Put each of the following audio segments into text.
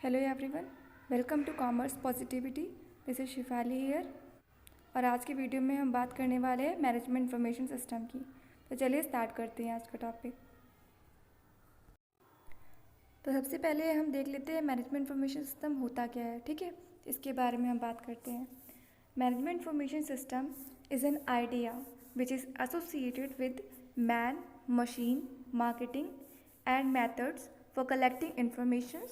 Hello everyone, welcome to commerce positivity. This is Shifali here. और आज की वीडियो में हम बात करने वाले हैं मैनेजमेंट इंफॉर्मेशन सिस्टम की। तो चलिए स्टार्ट करते हैं आज का टॉपिक। तो सबसे पहले हम देख लेते हैं मैनेजमेंट इंफॉर्मेशन सिस्टम होता क्या है। ठीक है, इसके बारे में हम बात करते हैं। Management information system is an idea which is associated with man machine marketing and methods for collecting information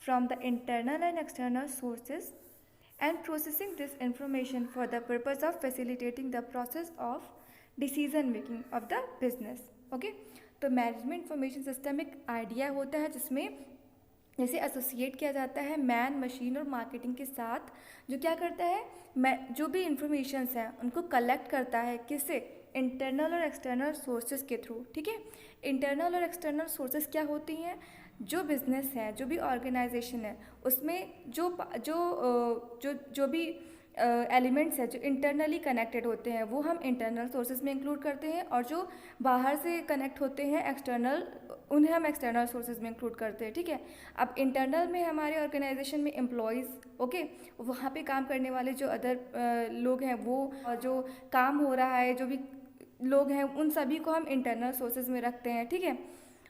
from the internal and external sources and processing this information for the purpose of facilitating the process of decision making of the business. Okay, तो management information system एक idea होता है जिसमें जैसे associate किया जाता है man machine और मार्केटिंग के साथ, जो क्या करता है जो भी इंफॉर्मेशंस हैं उनको कलेक्ट करता है। किससे? इंटरनल और एक्सटर्नल सोर्सेज के थ्रू। ठीक है, इंटरनल और एक्सटर्नल सोर्सेज क्या होती हैं? जो बिजनेस है, जो भी ऑर्गेनाइजेशन है, उसमें जो जो जो जो भी एलिमेंट्स है जो इंटरनली कनेक्टेड होते हैं वो हम इंटरनल सोर्सेज में इंक्लूड करते हैं, और जो बाहर से कनेक्ट होते हैं एक्सटर्नल, उन्हें हम एक्सटर्नल सोर्सेज में इंक्लूड करते हैं। ठीक है, अब इंटरनल में हमारे ऑर्गेनाइजेशन में एम्प्लॉयज़, ओके, वहाँ पे काम करने वाले जो अदर लोग हैं, वो जो काम हो रहा है, जो भी लोग हैं, उन सभी को हम इंटरनल सोर्सेज में रखते हैं। ठीक है,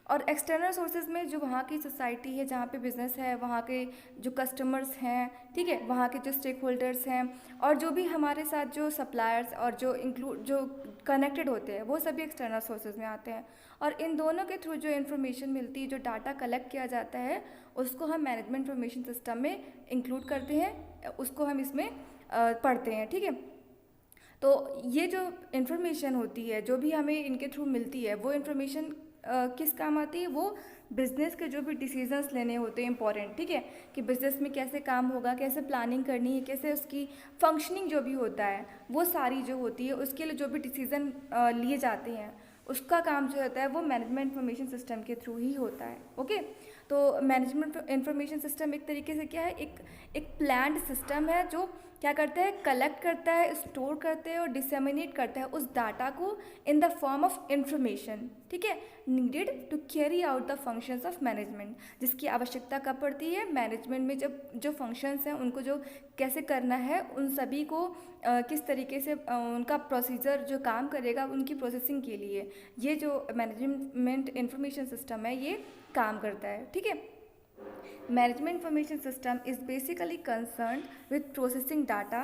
और एक्सटर्नल सोर्सेज में जो वहाँ की सोसाइटी है, जहाँ पे बिज़नेस है, वहाँ के जो कस्टमर्स हैं, ठीक है, वहाँ के जो स्टेक होल्डर्स हैं, और जो भी हमारे साथ जो सप्लायर्स और जो कनेक्टेड होते हैं, वो सभी एक्सटर्नल सोर्सेज में आते हैं। और इन दोनों के थ्रू जो इन्फॉर्मेशन मिलती है, जो डाटा कलेक्ट किया जाता है, उसको हम मैनेजमेंट इंफॉर्मेशन सिस्टम में इंक्लूड करते हैं, उसको हम इसमें पढ़ते हैं। ठीक है, तो ये जो इन्फॉर्मेशन होती है, जो भी हमें इनके थ्रू मिलती है, वो इन्फॉर्मेशन किस काम आती है? वो बिज़नेस के जो भी डिसीजंस लेने होते हैं इंपॉर्टेंट, ठीक है, कि बिज़नेस में कैसे काम होगा, कैसे प्लानिंग करनी है, कैसे उसकी फंक्शनिंग जो भी होता है, वो सारी जो होती है, उसके लिए जो भी डिसीज़न लिए जाते हैं, उसका काम जो होता है वो मैनेजमेंट इंफॉर्मेशन सिस्टम के थ्रू ही होता है। ओके, तो मैनेजमेंट इंफॉर्मेशन सिस्टम एक तरीके से क्या है, एक प्लान्ड सिस्टम है जो क्या करता है, कलेक्ट करता है, स्टोर करते हैं और डिसेमिनेट करता है उस डाटा को in the form of information, ठीक है, needed to carry out the functions of management, जिसकी आवश्यकता कब पड़ती है? मैनेजमेंट में जब जो फंक्शंस हैं उनको जो कैसे करना है, उन सभी को किस तरीके से उनका प्रोसीजर जो काम करेगा उनकी प्रोसेसिंग के लिए ये जो मैनेजमेंट इंफॉर्मेशन सिस्टम है ये काम करता है। ठीक है, Management information system is basically concerned with processing data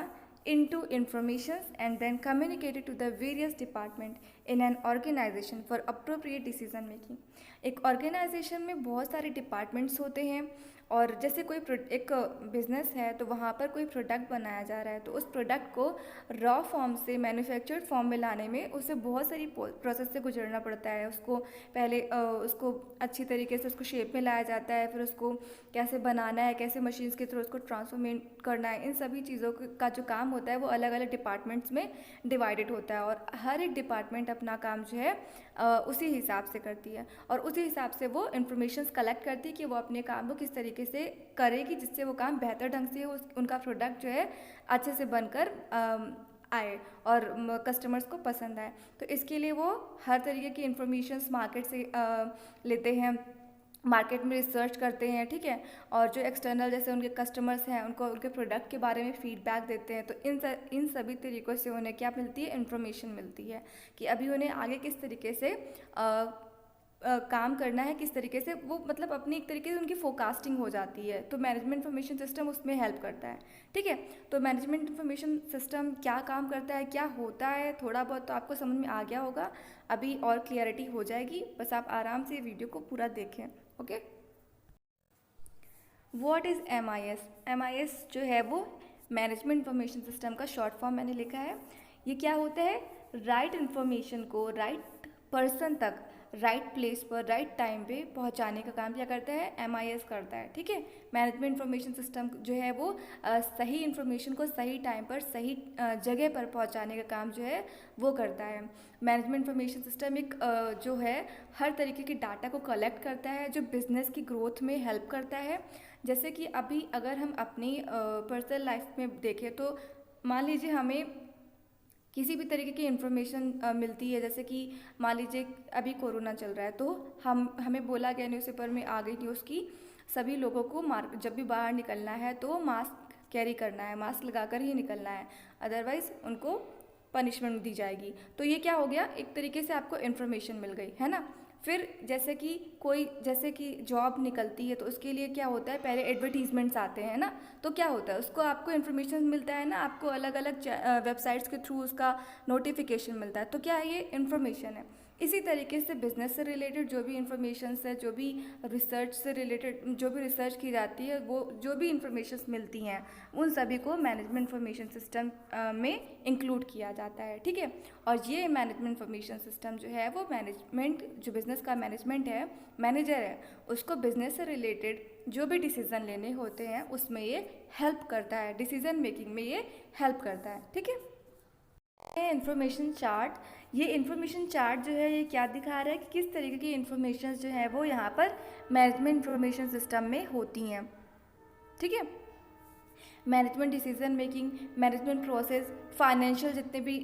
into informations and then communicated to the various department in an organization for appropriate decision making. एक ऑर्गेनाइजेशन में बहुत सारे डिपार्टमेंट्स होते हैं, और जैसे कोई एक बिज़नेस है तो वहाँ पर कोई प्रोडक्ट बनाया जा रहा है, तो उस प्रोडक्ट को रॉ फॉर्म से मैन्युफैक्चर्ड फॉर्म में लाने में उसे बहुत सारी प्रोसेस से गुजरना पड़ता है। उसको पहले उसको अच्छी तरीके से उसको शेप में लाया जाता है, फिर उसको कैसे बनाना है, कैसे मशीन्स के थ्रू उसको ट्रांसफॉर्मेट करना है, इन सभी चीज़ों का जो काम होता है वो अलग अलग डिपार्टमेंट्स में डिवाइडेड होता है, और हर एक डिपार्टमेंट अपना काम जो है उसी हिसाब से करती है, और उसी हिसाब से वो इन्फॉर्मेशन कलेक्ट करती है कि वो अपने काम को किस तरीके से करेगी जिससे वो काम बेहतर ढंग से उनका प्रोडक्ट जो है अच्छे से बनकर आए और कस्टमर्स को पसंद आए। तो इसके लिए वो हर तरीके की इन्फॉर्मेशंस मार्केट से लेते हैं, मार्केट में रिसर्च करते हैं। ठीक है, और जो एक्सटर्नल जैसे उनके कस्टमर्स हैं उनको उनके प्रोडक्ट के बारे में फीडबैक देते हैं। तो इन सभी तरीक़ों से उन्हें क्या मिलती है? इन्फॉर्मेशन मिलती है कि अभी उन्हें आगे किस तरीके से काम करना है, किस तरीके से वो मतलब अपनी एक तरीके से उनकी फोरकास्टिंग हो जाती है। तो मैनेजमेंट इंफॉर्मेशन सिस्टम उसमें हेल्प करता है। ठीक है, तो मैनेजमेंट इंफॉर्मेशन सिस्टम क्या काम करता है, क्या होता है, थोड़ा बहुत तो आपको समझ में आ गया होगा, अभी और क्लियरिटी हो जाएगी, बस आप आराम से वीडियो को पूरा देखें। Okay, what is MIS? MIS जो है वो मैनेजमेंट इंफॉर्मेशन सिस्टम का शॉर्ट फॉर्म मैंने लिखा है। ये क्या होता है? राइट इन्फॉर्मेशन को राइट पर्सन तक राइट प्लेस पर राइट टाइम पे पहुंचाने का काम क्या करता है? MIS करता है। ठीक है, मैनेजमेंट इंफॉर्मेशन सिस्टम जो है वो सही इन्फॉर्मेशन को सही टाइम पर सही जगह पर पहुंचाने का काम जो है वो करता है। मैनेजमेंट इंफॉर्मेशन सिस्टम एक जो है हर तरीके के डाटा को कलेक्ट करता है जो बिज़नेस की ग्रोथ में हेल्प करता है। जैसे कि अभी अगर हम अपनी पर्सनल लाइफ में देखें तो मान लीजिए हमें किसी भी तरीके की इन्फॉर्मेशन मिलती है, जैसे कि मान लीजिए अभी कोरोना चल रहा है तो हमें बोला गया न्यूज़पेपर में आ गई न्यूज़ की सभी लोगों को जब भी बाहर निकलना है तो मास्क कैरी करना है, मास्क लगाकर ही निकलना है, अदरवाइज़ उनको पनिशमेंट दी जाएगी। तो ये क्या हो गया, एक तरीके से आपको इन्फॉर्मेशन मिल गई, है ना। फिर जैसे कि जॉब निकलती है तो उसके लिए क्या होता है, पहले एडवर्टीजमेंट्स आते हैं ना, तो क्या होता है उसको आपको इन्फॉर्मेशन मिलता है ना, आपको अलग अलग वेबसाइट्स के थ्रू उसका नोटिफिकेशन मिलता है, तो क्या है, ये इन्फॉर्मेशन है। इसी तरीके से बिजनेस से रिलेटेड जो भी इंफॉर्मेशन है, जो भी रिसर्च से रिलेटेड जो भी रिसर्च की जाती है, वो जो भी इंफॉर्मेशन मिलती हैं उन सभी को मैनेजमेंट इंफॉर्मेशन सिस्टम में इंक्लूड किया जाता है, ठीक है। और ये मैनेजमेंट इंफॉर्मेशन सिस्टम जो है वो जो बिज़नेस का मैनेजमेंट है, मैनेजर है, उसको बिज़नेस से रिलेटेड जो भी डिसीज़न लेने होते हैं उसमें ये हेल्प करता है, डिसीज़न मेकिंग में ये हेल्प करता है, ठीक है। इन्फॉर्मेशन चार्ट, ये इन्फॉर्मेशन चार्ट जो है ये क्या दिखा रहा है कि किस तरीके की इन्फॉर्मेशन जो है वो यहाँ पर मैनेजमेंट इंफॉर्मेशन सिस्टम में होती हैं, ठीक है। Management decision making, management process, financial जितने भी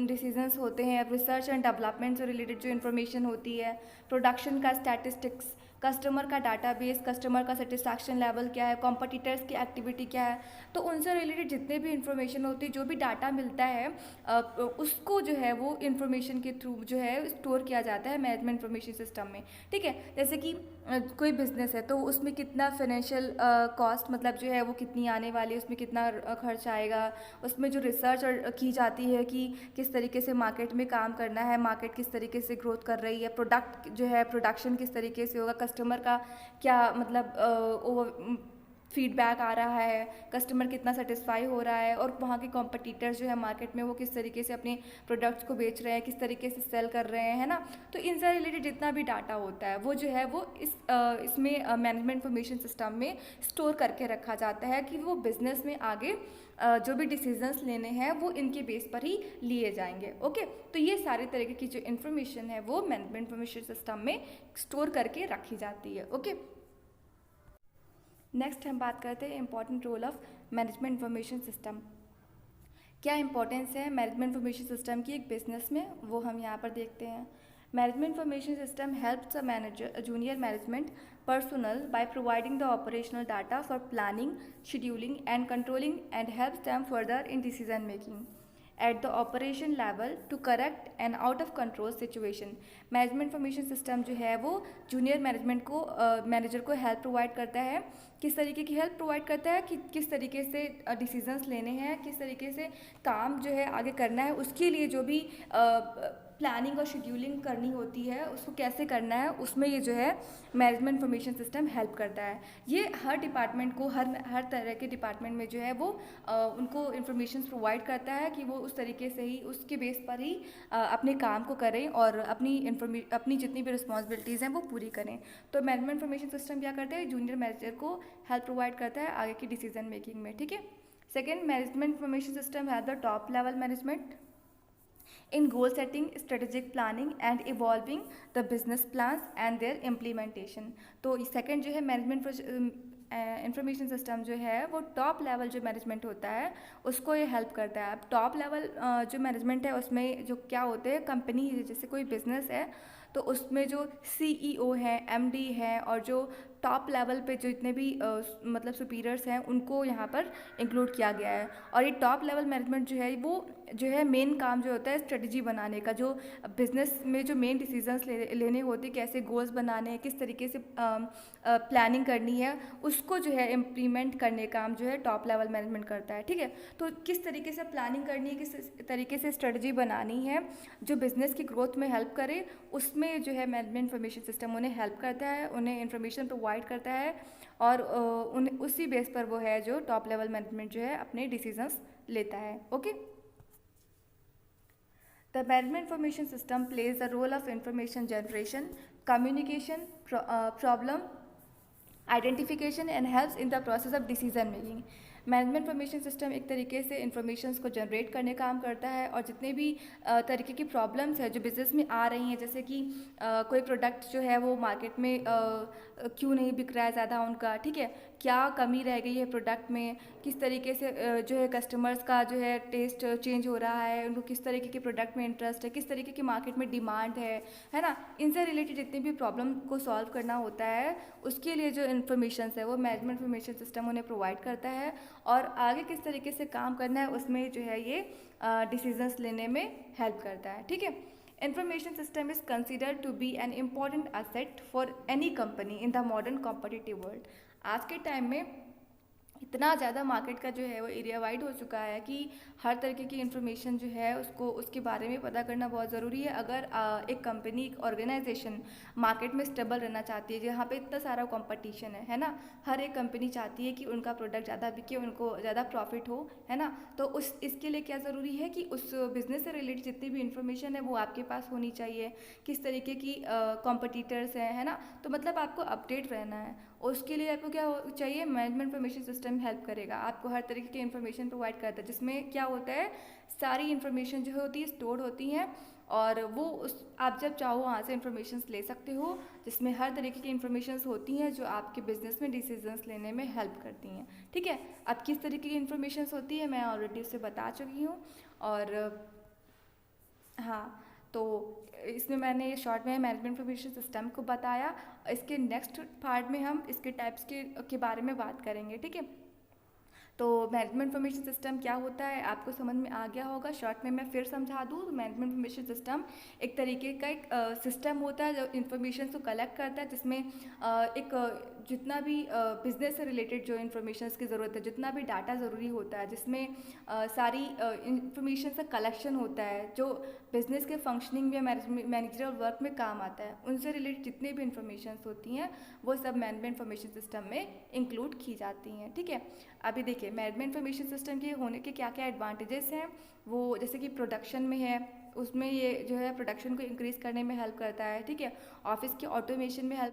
डिसीजंस होते हैं, रिसर्च एंड डेवलपमेंट से रिलेटेड जो इन्फॉर्मेशन होती है, प्रोडक्शन का स्टैटिस्टिक्स, कस्टमर का डाटाबेस, कस्टमर का सेटिस्फैक्शन लेवल क्या है, कॉम्पिटिटर्स की एक्टिविटी क्या है, तो उनसे रिलेटेड जितने भी इन्फॉर्मेशन होती है, जो भी डाटा मिलता है उसको जो है वो इन्फॉर्मेशन के थ्रू जो है स्टोर किया जाता है मैनेजमेंट इन्फॉर्मेशन सिस्टम में, ठीक है। जैसे कि कोई बिजनेस है तो उसमें कितना फाइनेंशियल कॉस्ट मतलब जो है वो कितनी आने वाली है, उसमें कितना खर्च आएगा, उसमें जो रिसर्च की जाती है कि किस तरीके से मार्केट में काम करना है, मार्केट किस तरीके से ग्रोथ कर रही है, प्रोडक्ट जो है प्रोडक्शन किस तरीके से होगा, कस्टमर का क्या मतलब फीडबैक आ रहा है, कस्टमर कितना सेटिस्फाई हो रहा है, और वहाँ के कॉम्पिटिटर्स जो है मार्केट में वो किस तरीके से अपने प्रोडक्ट्स को बेच रहे हैं, किस तरीके से सेल कर रहे हैं, है ना। तो इनसे रिलेटेड जितना भी डाटा होता है वो जो है वो इसमें मैनेजमेंट इंफॉर्मेशन सिस्टम में स्टोर करके रखा जाता है कि वो बिजनेस में आगे जो भी डिसीजंस लेने हैं वो इनके बेस पर ही लिए जाएंगे, ओके। तो ये सारे तरीके की जो इन्फॉर्मेशन है वो मैनेजमेंट इंफॉर्मेशन सिस्टम में स्टोर करके रखी जाती है, ओके। नेक्स्ट हम बात करते हैं important role of management information system. क्या इंपॉर्टेंस है मैनेजमेंट इंफॉर्मेशन सिस्टम की एक बिजनेस में, वो हम यहाँ पर देखते हैं। Management information system helps the manager junior management personnel by providing the operational data for planning, scheduling and controlling, and helps them further in decision making at the operation level to correct an out of control situation. Management information system जो है वो junior management को manager को help provide करता है। किस तरीके की हेल्प प्रोवाइड करता है कि किस तरीके से डिसीजंस लेने हैं, किस तरीके से काम जो है आगे करना है, उसके लिए जो भी प्लानिंग और शेड्यूलिंग करनी होती है उसको कैसे करना है, उसमें ये जो है मैनेजमेंट इंफॉर्मेशन सिस्टम हेल्प करता है। ये हर डिपार्टमेंट को हर तरह के डिपार्टमेंट में जो है वो उनको इन्फॉर्मेशन प्रोवाइड करता है कि वो उस तरीके से ही उसके बेस पर ही अपने काम को करें और अपनी जितनी भी रिस्पॉन्सिबिलिटीज़ हैं वो पूरी करें। तो मैनेजमेंट इंफॉर्मेशन सिस्टम क्या करता है, जूनियर मैनेजर को हेल्प प्रोवाइड करता है आगे की डिसीजन मेकिंग में, ठीक है। Second, management information system has the top level management in goal setting, strategic planning and evolving the business plans and their implementation। तो सेकंड जो है मैनेजमेंट इंफॉर्मेशन सिस्टम जो है वो टॉप लेवल जो मैनेजमेंट होता है उसको ये हेल्प करता है। अब टॉप लेवल जो मैनेजमेंट है उसमें जो क्या होते हैं, कंपनी जैसे कोई बिजनेस है तो उसमें जो CEO हैं, MD हैं और जो टॉप लेवल पे जो इतने भी मतलब सुपीरियर्स हैं उनको यहाँ पर इंक्लूड किया गया है। और ये टॉप लेवल मैनेजमेंट जो है वो जो है मेन काम जो होता है स्ट्रेटजी बनाने का, जो बिजनेस में जो मेन डिसीजंस लेने होते हैं, कैसे गोल्स बनाने हैं, किस तरीके से प्लानिंग करनी है, उसको जो है इम्प्लीमेंट करने का काम जो है टॉप लेवल मैनेजमेंट करता है, ठीक है। तो किस तरीके से प्लानिंग करनी है, किस तरीके से स्ट्रेटजी बनानी है जो बिज़नेस की ग्रोथ में हेल्प करे, उसमें जो है मैनेजमेंट इंफॉर्मेशन सिस्टम उन्हें हेल्प करता है, उन्हें इन्फॉर्मेशन प्रोवाइड करता है और उसी बेस पर वो है जो टॉप लेवल मैनेजमेंट जो है अपने डिसीजंस लेता है, okay. The management information system plays the role of information generation, communication, problem identification and helps in the process of decision making। Management information system एक तरीके से इन्फॉर्मेशंस को जनरेट करने का काम करता है, और जितने भी तरीके की प्रॉब्लम्स है जो बिज़नेस में आ रही हैं, जैसे कि कोई प्रोडक्ट जो है वो मार्केट में क्यों नहीं बिक रहा है ज़्यादा उनका, ठीक है, क्या कमी रह गई है प्रोडक्ट में, किस तरीके से जो है कस्टमर्स का जो है टेस्ट चेंज हो रहा है, उनको किस तरीके के प्रोडक्ट में इंटरेस्ट है, किस तरीके की मार्केट में डिमांड है ना, इनसे रिलेटेड जितनी भी प्रॉब्लम को सॉल्व करना होता है, उसके लिए जो इन्फॉर्मेशन है वो मैनेजमेंट इन्फॉर्मेशन सिस्टम उन्हें प्रोवाइड करता है। और आगे किस तरीके से काम करना है उसमें जो है ये डिसीजंस लेने में हेल्प करता है, ठीक है। Information system is considered to be an important asset for any company in the modern competitive world। आज के टाइम में इतना ज़्यादा मार्केट का जो है वो एरिया वाइड हो चुका है कि हर तरीके की इन्फॉर्मेशन जो है उसको उसके बारे में पता करना बहुत ज़रूरी है। अगर एक कंपनी, एक ऑर्गेनाइजेशन मार्केट में स्टेबल रहना चाहती है, जहाँ पे इतना सारा कंपटीशन है ना, हर एक कंपनी चाहती है कि उनका प्रोडक्ट ज़्यादा बिके, उनको ज़्यादा प्रॉफिट हो, है ना, तो उस इसके लिए क्या ज़रूरी है कि उस बिज़नेस से रिलेटेड जितनी भी इन्फॉर्मेशन है वो आपके पास होनी चाहिए, किस तरीके की कॉम्पिटिटर्स हैं, है ना, तो मतलब आपको अपडेट रहना है। उसके लिए आपको क्या चाहिए, मैनेजमेंट इन्फॉर्मेशन सिस्टम हेल्प करेगा, आपको हर तरीके की इन्फॉर्मेशन प्रोवाइड करता है, जिसमें क्या होता है, सारी इन्फॉर्मेशन जो होती है स्टोर होती हैं, और वो उस आप जब चाहो वहाँ से इन्फॉर्मेशन ले सकते हो, जिसमें हर तरीके की इन्फॉर्मेशन होती हैं जो आपके बिजनेस में डिसीजंस लेने में हेल्प करती हैं, ठीक है। अब किस तरीके की इन्फॉर्मेशन होती है मैं ऑलरेडी उससे बता चुकी हूँ। और हाँ, तो इसमें मैंने शॉर्ट में मैनेजमेंट इन्फॉर्मेशन सिस्टम को बताया। इसके नेक्स्ट पार्ट में हम इसके टाइप्स के बारे में बात करेंगे, ठीक है। तो मैनेजमेंट इन्फॉर्मेशन सिस्टम क्या होता है आपको समझ में आ गया होगा। शॉर्ट में मैं फिर समझा दूँ, तो मैनेजमेंट इन्फॉर्मेशन सिस्टम एक तरीके का एक सिस्टम होता है जो इन्फॉर्मेशन को कलेक्ट करता है, जिसमें एक जितना भी बिजनेस से रिलेटेड जो इन्फॉर्मेशन की ज़रूरत है, जितना भी डाटा ज़रूरी होता है, जिसमें सारी इन्फॉर्मेशन का कलेक्शन होता है जो बिजनेस के फंक्शनिंग या मैनेजरल वर्क में काम आता है, उनसे रिलेटेड जितनी भी इन्फॉर्मेशन होती हैं वो सब मैनेजमेंट इन्फॉर्मेशन सिस्टम में इंक्लूड की जाती हैं, ठीक है। अभी देखिए मैनेजमेंट इन्फॉर्मेशन सिस्टम के होने के क्या क्या एडवांटेजेस हैं, वो जैसे कि प्रोडक्शन में है, उसमें ये जो है प्रोडक्शन को इंक्रीज़ करने में हेल्प करता है, ठीक है। ऑफिस के ऑटोमेशन में हेल्प